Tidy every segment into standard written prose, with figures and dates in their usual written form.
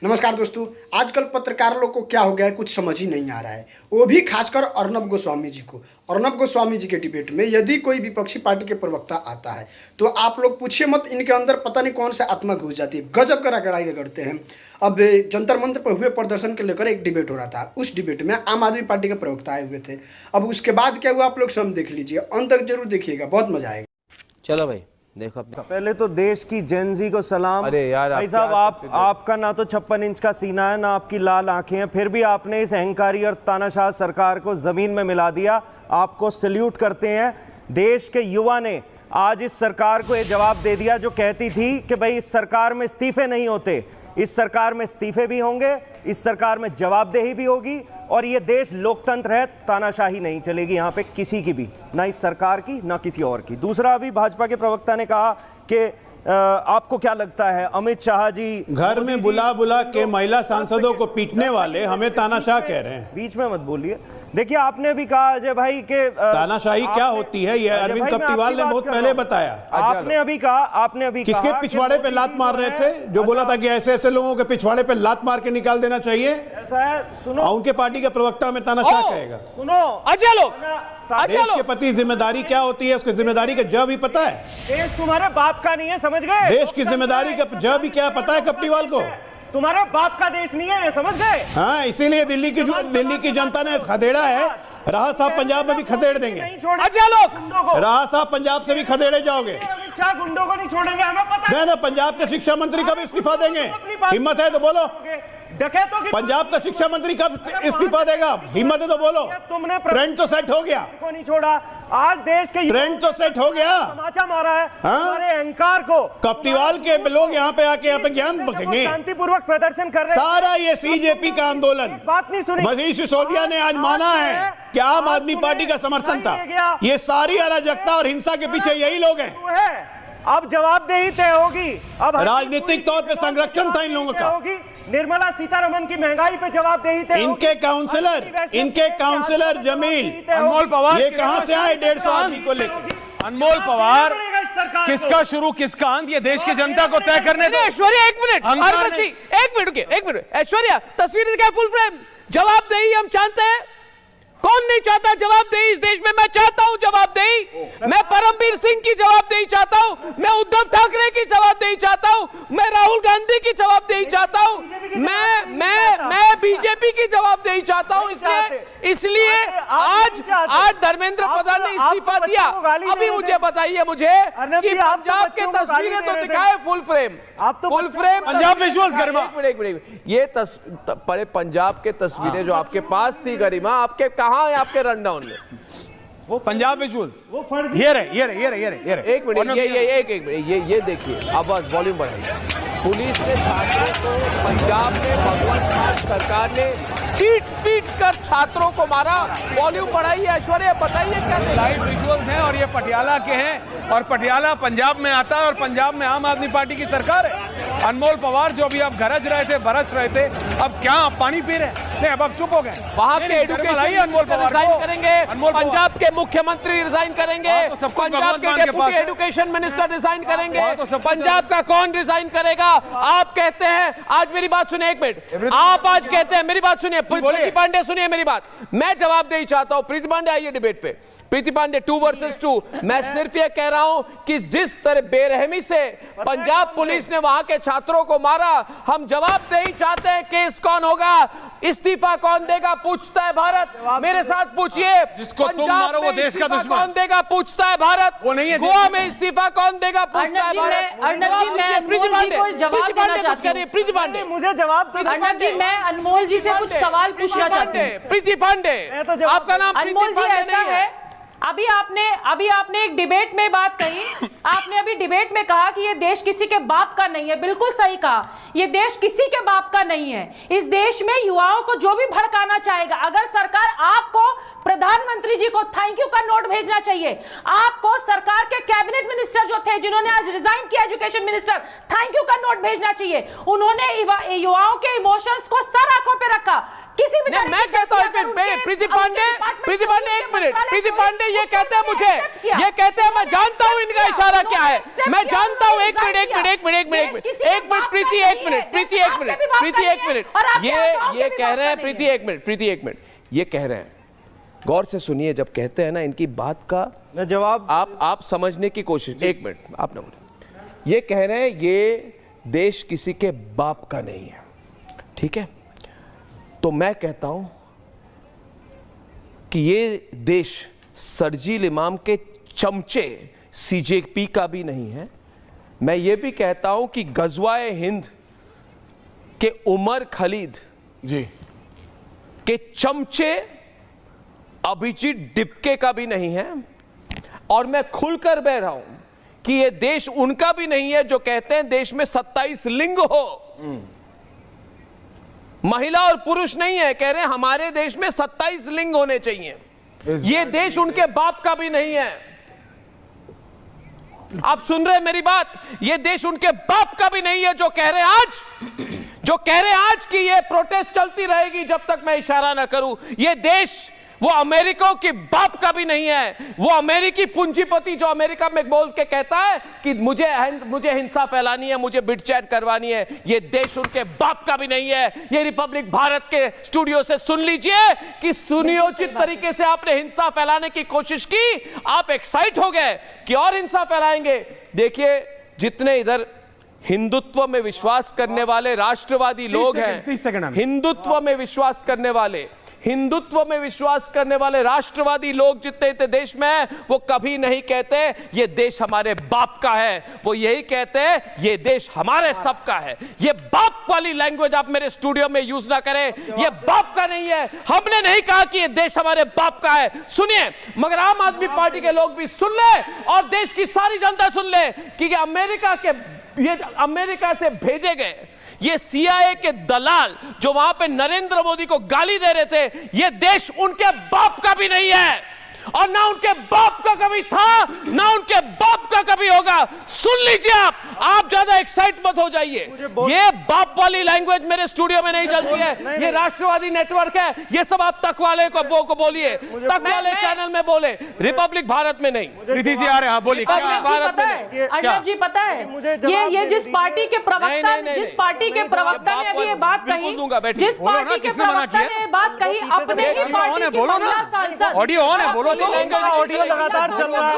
नमस्कार दोस्तों, आजकल पत्रकार लोग को क्या हो गया है कुछ समझ ही नहीं आ रहा है। वो भी खासकर अर्नब गोस्वामी जी को। अर्नब गोस्वामी जी के डिबेट में यदि कोई विपक्षी पार्टी के प्रवक्ता आता है तो आप लोग पूछिए मत, इनके अंदर पता नहीं कौन सा आत्मा घुस जाती है, गजब का रगड़ाई रगड़ते हैं। अब जंतर मंतर पर हुए प्रदर्शन के लेकर एक डिबेट हो रहा था। उस डिबेट में आम आदमी पार्टी के प्रवक्ता आए हुए थे। अब उसके बाद क्या हुआ आप लोग स्वयं देख लीजिए, अंत तक जरूर देखिएगा, बहुत मजा आएगा। चलो भाई देखो। पहले तो देश की जेनजी को सलाम। अरे यार भाई साहब, आपका ना तो 56 इंच का सीना है, ना आपकी लाल आंखें हैं, फिर भी आपने इस अहंकारी और तानाशाह सरकार को जमीन में मिला दिया। आपको सल्यूट करते हैं। देश के युवा ने आज इस सरकार को यह जवाब दे दिया जो कहती थी कि भाई इस सरकार में इस्तीफे नहीं होते। इस सरकार में इस्तीफे भी होंगे, इस सरकार में जवाबदेही भी होगी, और ये देश लोकतंत्र है, तानाशाही नहीं चलेगी यहाँ पे किसी की भी, ना इस सरकार की ना किसी और की। दूसरा, अभी भाजपा के प्रवक्ता ने कहा कि आपको क्या लगता है अमित शाह जी घर में बुला बुला के महिला सांसदों को पीटने वाले हमें तानाशाह कह रहे हैं। बीच में मत बोलिए। देखिए, आपने भी कहा अजय भाई के तानाशाही क्या होती है ये अरविंद केजरीवाल ने बहुत पहले बताया। आपने अभी कहा किसके पिछवाड़े पे लात मार रहे थे जो बोला था कि ऐसे ऐसे लोगों के पिछवाड़े पे लात मार के निकाल देना चाहिए। ऐसा है, सुनो, उनके पार्टी के प्रवक्ता में तानाशाह कहेगा। सुनो अच्छा लोग, देश के प्रति जिम्मेदारी क्या होती है, उसकी जिम्मेदारी का जब ही पता है। देश तुम्हारे बाप का नहीं है, समझ गए? देश की जिम्मेदारी का जब ही क्या पता है केजरीवाल को। तुम्हारे बाप का देश नहीं है, समझ गए? हाँ, इसीलिए दिल्ली की जनता ने खदेड़ा है। राह साहब पंजाब में भी खदेड़ देंगे। अच्छा लोग, राह साहब पंजाब से भी खदेड़े जाओगे। अच्छा, गुंडों को नहीं छोड़ेंगे, हमें पता है। ना पंजाब के शिक्षा मंत्री कब इस्तीफा देंगे? हिम्मत है तो बोलो। डकैतों की पंजाब का शिक्षा मंत्री कब इस्तीफा देगा? हिम्मत है तो बोलो। तुमने ट्रेंड तो सेट हो गया, को नहीं छोड़ा। आज देश के ट्रेंड तो सेट हो गया। तमाचा मारा है हमारे अहंकार को। केजरीवाल के लोग यहाँ पे आके यहाँ पे ज्ञान बखेंगे। शांतिपूर्वक प्रदर्शन कर रहे हैं। सारा ये सीजेपी का आंदोलन, बात नहीं सुनी। मनीष सिसोदिया ने आज माना है कि आम आदमी पार्टी का समर्थन था। ये सारी अराजकता और हिंसा के पीछे यही लोग हैं। अब जवाबदेही तय होगी। अब राजनीतिक तौर पे संरक्षण था इन लोगों का। निर्मला सीतारमण की महंगाई पे जवाबदेही तय होगी। इनके काउंसलर जमील अनमोल पवार ये कहां से आए 150 आदमी को लेकर? अनमोल पवार, किसका शुरू किसका अंत ये देश की जनता को तय करने दो। ऐश्वर्या एक मिनट, एक मिनट रुकिए, एक मिनट। ऐश्वर्या, तस्वीर क्या फुल फ्रेम? जवाबदेही हम चाहते हैं। कौन नहीं चाहता जवाबदेही इस देश में? मैं चाहता हूं जवाबदेही। मैं परमवीर सिंह की जवाबदेही चाहता हूं, मैं उद्धव ठाकरे की जवाबदेही चाहता हूं, मैं राहुल गांधी की जवाबदेही चाहता हूं, मैं बीजेपी की जवाबदेही चाहता हूं। इसलिए आज धर्मेंद्र प्रधान ने इस्तीफा दिया। अभी मुझे बताइए कि पंजाब के तस्वीरें तो दिखाए full frame. Full frame Punjab visuals Garima. एक मिनट, ये पंजाब के तस्वीरें जो आपके पास थी गरिमा, आपके कहाँ है आपके रनडाउन में? वो पंजाब विजुअल्स, वो ये रहे। एक मिनट, ये देखिए, आवाज वॉल्यूम बढ़ाइए। पुलिस ने छात्रों को, पंजाब में भगवंत मान सरकार ने पीट कर छात्रों को मारा। वॉल्यूम बढ़ाइए। ऐश्वर्या बताइए क्या लाइव विजुअल्स हैं और ये पटियाला के हैं, और पटियाला पंजाब में आता है, और पंजाब में आम आदमी पार्टी की सरकार है। अनमोल पवार जो भी आप गरज रहे थे, बरस रहे थे, अब क्या आप पानी पी रहे हैं? नहीं, अब आप चुप हो गए। वहां के एजुकेशन रिजाइन करेंगे, पंजाब के मुख्यमंत्री रिजाइन करेंगे, पंजाब के डिप्टी एजुकेशन मिनिस्टर रिजाइन करेंगे, पंजाब का कौन रिजाइन करेगा? आप कहते हैं, आज मेरी बात सुनिए, एक मिनट, आप आज कहते हैं, मेरी बात सुनिए, प्रीति पांडे सुनिए मेरी बात। मैं जवाबदेही चाहता हूं। प्रीति पांडे आइए डिबेट पे। प्रीति पांडे 2 वर्सेस 2। मैं सिर्फ ये कह रहा हूं कि जिस तरह बेरहमी से पंजाब पुलिस ने वहां के छात्रों को मारा, हम जवाबदेही चाहते हैं। केस कौन होगा? इस्तीफा कौन देगा? पूछता है भारत। मेरे साथ पूछिए, जिसको तुम मारो वो देश का दुश्मन कौन देगा? पूछता है भारत। वो नहीं है। गोवा में इस्तीफा कौन देगा? पूछता है भारत। प्रीति पांडे, प्रीति पांडे मुझे जवाब दो। अर्नब जी, मैं अनमोल जी से कुछ सवाल पूछना चाहती हूँ। प्रीति पांडे, आपका नाम अनमोल जी ऐसा है, अभी आपने एक डिबेट में बात कही। आपने अभी डिबेट में कहा कि ये देश किसी के बाप का नहीं है। बिल्कुल सही कहा, ये देश किसी के बाप का नहीं है। इस देश में युवाओं को जो भी भड़काना चाहेगा, अगर सरकार, आपको प्रधानमंत्री जी को थैंक यू का नोट भेजना चाहिए। आपको सरकार के कैबिनेट मिनिस्टर जो थे, जिन्होंने आज रिजाइन किया, एजुकेशन मिनिस्टर, थैंक यू का नोट भेजना चाहिए। उन्होंने युवाओं के इमोशंस को सर आंखों पे रखा। किसी भी नहीं, तरह मैं की कहता हूं गलती अगर उनके- प्रीति उनके पांडे डिपार्टमेंट एक से मिनट, मंत्रालय प्रीति से पांडे ये उसको कहते हैं उन्होंने मुझे, accept किया। ये कहते हैं मैं उन्होंने जानता हूं accept इनका किया। इशारा क्या है, उन्होंने मैं accept जानता हूं। किया, एक मिनट देश किसी के प्रीति, बाप का प्रीति नहीं एक है, मिनट, देश आपके प्रीति भी एक बाप मिनट, का नहीं है, और आपके ये आकाओं के भी कह बाप रहे हैं का प्रीति नहीं है। एक मिनट, ये कह रहे हैं, गौर से सुनिए, जब कहते हैं ना इनकी बात का मैं जवाब आप समझने की कोशिश, एक मिनट आप ना बोले, ये कह रहे हैं ये देश किसी के बाप का नहीं है, ठीक है? तो मैं कहता हूं कि ये देश सरजील इमाम के चमचे सीजेपी का भी नहीं है। मैं ये भी कहता हूं कि गजवाए हिंद के उमर खलीद जी के चमचे अभिजीत डिपके का भी नहीं है। और मैं खुलकर बह रहा हूं कि यह देश उनका भी नहीं है जो कहते हैं देश में 27 लिंग हो, महिला और पुरुष नहीं है, कह रहे हैं हमारे देश में 27 लिंग होने चाहिए। यह देश उनके बाप का भी नहीं है। आप सुन रहे हैं मेरी बात? यह देश उनके बाप का भी नहीं है जो कह रहे हैं आज कि यह प्रोटेस्ट चलती रहेगी जब तक मैं इशारा ना करूं। यह देश वो अमेरिका की बाप का भी नहीं है। वो अमेरिकी पूंजीपति जो अमेरिका में बोल के कहता है कि मुझे हिंसा फैलानी है, मुझे बिटचैट करवानी है, ये देश उनके बाप का भी नहीं है। ये रिपब्लिक भारत के स्टूडियो से सुन लीजिए कि सुनियोजित तरीके से आपने हिंसा फैलाने की कोशिश की, आप एक्साइट हो गए कि और हिंसा फैलाएंगे। देखिए, जितने इधर हिंदुत्व में विश्वास करने वाले राष्ट्रवादी लोग हैं, 30 सेकंड हिंदुत्व में विश्वास करने वाले राष्ट्रवादी लोग जितने देश में हैं, वो कभी नहीं कहते ये देश हमारे बाप का है। वो यही कहते हैं ये देश हमारे सबका है। ये बाप वाली लैंग्वेज आप मेरे स्टूडियो में यूज ना करें। ये बाप का नहीं है। हमने नहीं कहा कि ये देश हमारे बाप का है। सुनिए, मगर आम आदमी पार्टी के लोग भी सुन ले और देश की सारी जनता सुन ले कि अमेरिका से भेजे गए ये CIA के दलाल जो वहां पे नरेंद्र मोदी को गाली दे रहे थे, ये देश उनके बाप का भी नहीं है और ना उनके बाप का कभी था, ना उनके बाप का कभी होगा। सुन लीजिए, आप ज्यादा एक्साइट मत हो जाइए। ये बाप वाली लैंग्वेज मेरे स्टूडियो में नहीं चलती है। ये राष्ट्रवादी नेटवर्क है। ये सब आप तक वाले को बोलिए, तक वाले चैनल में बोले, रिपब्लिक भारत में नहीं। प्रीति जी आ रहे हैं, बोलिए। रिपब्लिक भारत में नहीं। अर्नब जी पता है ये जिस पार्टी के प्रवक्ता ने अभी ये बात कही, जिस पार्टी के प्रवक्ता ने बात कही, अपने ही पार्टी की महिला सांसद, ऑडियो ऑन है, बोलो। ऑडियो लगातार चल रहा है,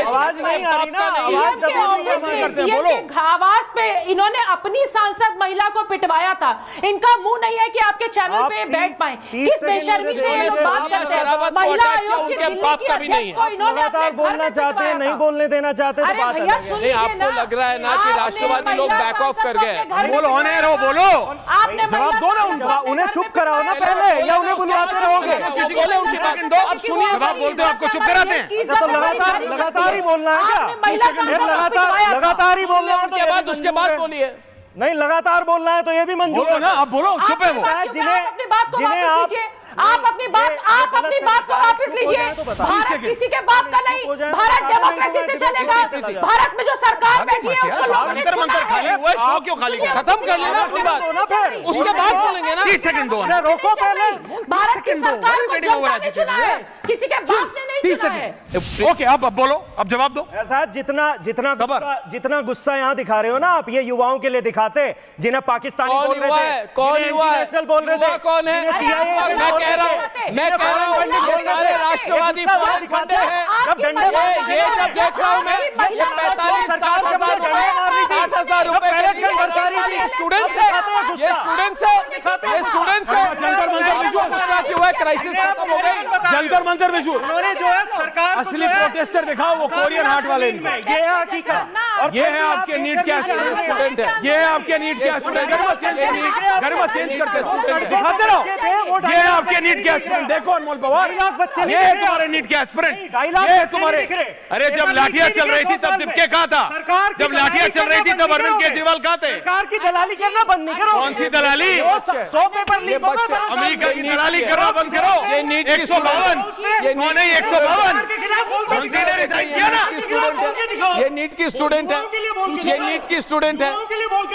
आवाज नहीं आ रही ना, आवाज दबी हुई है, सीएम के आवाज पे इन्होंने अपनी सांसद महिला को पिटवाया था। इनका मुंह नहीं है कि आपके चैनल पे बैठ पाए। किस बेशर्मी से ये लोग बात करते हैं? महिला आयोग की दिल्ली की अध्यक्ष को इन्होंने लगातार बोलना चाहते हैं, नहीं बोलने देना चाहते तो बात भैया अलग है। सुनिए ना, आपको लग रहा है ना कि राष्ट्रवादी लोग बैक ऑफ कर गए। बोलो, ऑन एयर हो, बोलो। आपने जवाब दो ना उनको। उन्हें चुप कराओ ना पहले, या उन्हें बुलवाते रहोगे? किसी बोले उनकी बात दो, अब सुनिए। जवाब बोलते हो, आपको चुप कराते हैं। तो लगातार ही बोलना है क्या? लगातार ही बोलना है तो उसके बाद बोलिए। नहीं, लगातार बोलना है तो ये भी मंजूर बोलो ना, आप बोलो, चुप है वो। आप अपनी बात को वापस लीजिए। भारत किसी के बाप का नहीं, भारत डेमोक्रेसी से चलेगा। भारत में जो सरकार बैठी है उसको लोगों ने चुना है। शो क्यों खाली कर? खत्म कर लेना अपनी बात, उसके बाद बोलेंगे ना। 30 सेकंड दो। रोको पहले। भारत की सरकार को जनता ने चुना है, किसी के बाप ने नहीं चुना है। ओके, अब बोलो, अब जवाब दो। ऐसा जितना गुस्सा यहाँ दिखा रहे हो ना आप, ये युवाओं के लिए दिखाते जिन्हें पाकिस्तानी बोल रहे थे, कौन युवा है? नेशनल बोल रहे थे, कौन है? मैं कह रहा हूँ ये सारे राष्ट्रवादी फंडे हैं। ये जब देख रहा हूँ मैं, ये 45-60 रुपए के स्टूडेंट्स है, क्यों है? क्राइसिस खत्म हो गई। जंतर मंतर में उन्होंने जो है सरकार को असली जो है प्रोटेस्टर दिखाओ, वो कोरियन हार्ट वाले। ये है हकीकत। और ये है आपके नीट के स्टूडेंट है। ये है आपके नीट के स्टूडेंट। गर्व चेंज करते स्टूडेंट दिखाते रहो। ये है आपके आपके नीट के एस्पिरेंट देखो अनमोल पवार, ये तुम्हारे नीट के एस्पिरेंट, ये तुम्हारे, अरे जब लाठियां चल रही थी तब दीपके कहा था, जब लाठियां चल रही थी तब अरविंद केजरीवाल कहा थे। सरकार की दलाली करना बंद नहीं करो। कौन सी दलाली? 100 पेपर लीक हो गए, अमेरिका की दलाली करना बंद करो। ये नीट की 152 ये नहीं 152 ये नीट की स्टूडेंट है, ये नीट की स्टूडेंट है,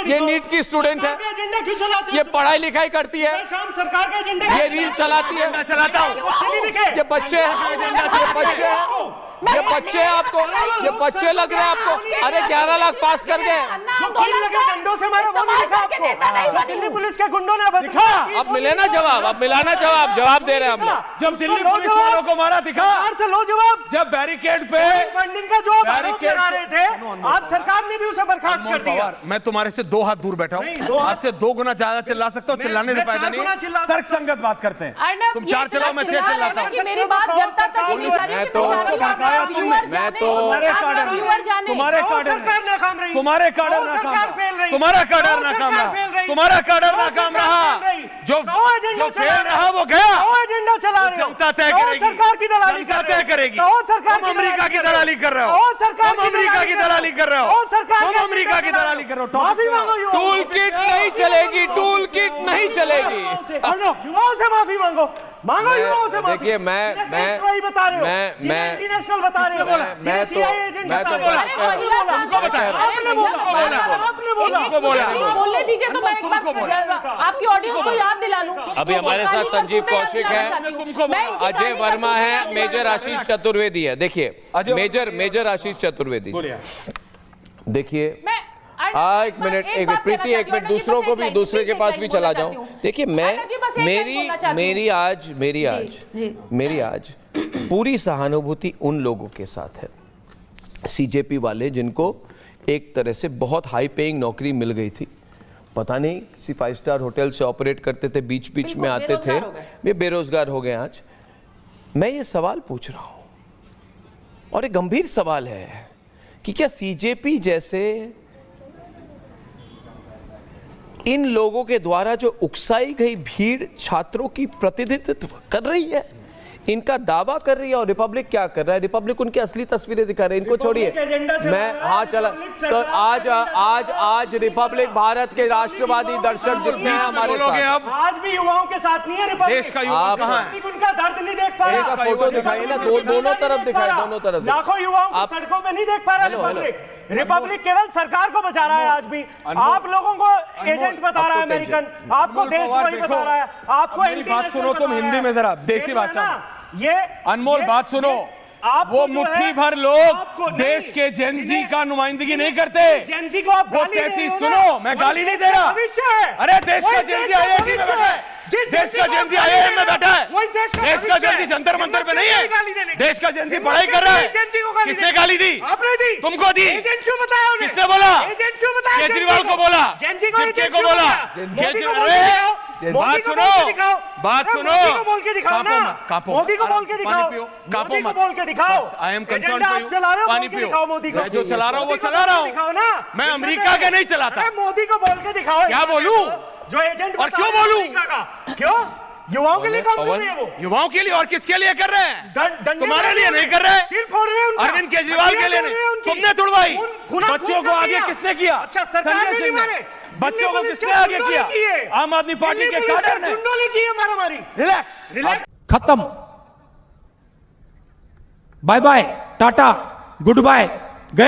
ये नीट की स्टूडेंट है, एजेंडा क्यों चलाते ये पढ़ाई लिखाई करती है, शाम सरकार का एजेंडा ये रील चलाती है, मैं चलाता हूँ। ये बच्चे हैं, ये बच्चे हैं, ये बच्चे हैं आपको, ये बच्चे लग रहे हैं आपको। अरे 11 लाख पास कर गए, जो तीर लगे डंडों से मारा वो नहीं लिखा आपको, दिल्ली पुलिस के गुंडों ने दिखा। अब मिले ना जवाब, अब मिला ना जवाब दे रहे हैं हम लोग। जब दिल्ली पुलिस वालों को मारा दिखा, से लो जवाब। जब बैरिकेड पे फंडिंग का जो आरोप लगा रहे थे, आज सरकार ने भी उसे बर्खास्त कर दिया। मैं तुम्हारे से 2 हाथ दूर बैठा हूँ, आज से 2 गुना ज्यादा चिल्ला सकता हूँ, चिल्लाने से फायदा नहीं। तर्क संगत बात करते हैं, तुम 4 चलाओ मैं 6 चिल्लाता हूँ। मेरी बात जनता तक ही नहीं जा रही है कि तुम्हारे काडर नाकाम रही, तुम्हारा काडर नाकाम रहा, जो फेल रहा वो गया। एजेंडा चला रहे हो, जनता तय करेगी, सरकार की दलाली तय करेगी। सरकार तुम अमेरिका की दलाली कर रहे हो, सरकार अमेरिका की दलाली कर रहे हो, सरकार तुम अमेरिका की दलाली कर रहे हो। माफी मांगो, टूल किट नहीं चलेगी, टूल किट नहीं चलेगी। युवाओं से माफी मांगो, मांगो युवाओं से माफी। देखिए मैं बता रहे हो, मैं इंटरनेशनल बता रहे हो, बोलने दीजिए तो मैं एक बार आपकी ऑडियंस को याद दिला लूं। अभी हमारे साथ संजीव कौशिक है, अजय वर्मा है, मेजर आशीष चतुर्वेदी है। देखिए मेजर आशीष चतुर्वेदी, देखिए एक मिनट प्रीति, एक मिनट दूसरों को भी, दूसरे के पास भी चला जाऊं। देखिए मेरी आज पूरी सहानुभूति उन लोगों के साथ है, सीजेपी वाले, जिनको एक तरह से बहुत हाई पेइंग नौकरी मिल गई थी, पता नहीं किसी 5 स्टार होटल से ऑपरेट करते थे, बीच में आते थे, वे बेरोजगार हो गए। आज मैं ये सवाल पूछ रहा हूं, और एक गंभीर सवाल है कि क्या सीजेपी जैसे इन लोगों के द्वारा जो उकसाई गई भीड़ छात्रों की प्रतिनिधित्व कर रही है, इनका दावा कर रही है, और रिपब्लिक क्या कर रहा है? रिपब्लिक उनकी असली तस्वीरें दिखा रहे हैं। इनको छोड़िए, मैं चला तो आज रिपब्लिक भारत के राष्ट्रवादी दर्शक जितने हैं हमारे साथ, आज भी युवाओं के साथ नहीं है रिपब्लिक। देश का युवा कहां है? उनका दर्द नहीं देख पा रहा। फोटो दिखाइए ना, दोनों तरफ दिखाए, दोनों तरफ। लाखों युवाओं को सड़कों में नहीं देख पा रहा रिपब्लिक केवल सरकार को बचा रहा है। आज भी आप लोगों को एजेंट बता रहा है अमेरिकन, आपको देशद्रोही बता रहा है, आपको मेरी बात सुनो तुम हिंदी में जरा, देसी भाषा। ये अनमोल बात सुनो, वो मुट्ठी भर लोग देश के जेनजी का नुमाइंदगी नहीं करते। जेनजी को आप गाली 33 सुनो, मैं गाली नहीं दे रहा। अरे देश का जेनजी आईआईटी में बैठा है, देश का जेनजी आईआईएम में बैठा है, देश का जेनजी जंतर मंतर पे नहीं है, देश का जेनजी पढ़ाई कर रहा है। किसने गाली दी? आपने दी। तुमको दी। एजेंट क्यों बताया उन्हें? किसने बोला? एजेंट क्यों बताया? केजरीवाल को बोला, जेनजी को जिसके को बोला। बात सुनो, बात सुनो, मोदी को बोल के दिखाओ ना, मोदी को बोल के दिखाओ, मोदी को बोल के दिखाओ। I am concern for you, चला रहे हो, पानी बोल के पियो। दिखाओ मोदी को। मैं जो चला रहा हूँ वो चला रहा हूँ, दिखाओ ना। मैं अमेरिका के नहीं चलाता। मोदी को बोल के दिखाओ। क्या बोलूं? जो एजेंट, और क्यों बोलूं? क्यों? युवाओं के लिए काम कर रहे हैं वो। युवाओं के लिए, और किसके लिए कर रहे हैं? तुम्हारे लिए नहीं कर रहे, सिर फोड़ रहे हैं उनका। अरविंद केजरीवाल के लिए नहीं। तुमने तुड़वाई। बच्चों को आगे किसने किया? अच्छा, सरकार ने नहीं मारे। बच्चों को किसने आगे किया? आम आदमी पार्टी के कैडर ने। रिलैक्स। खत्म, bye bye, tata, good bye.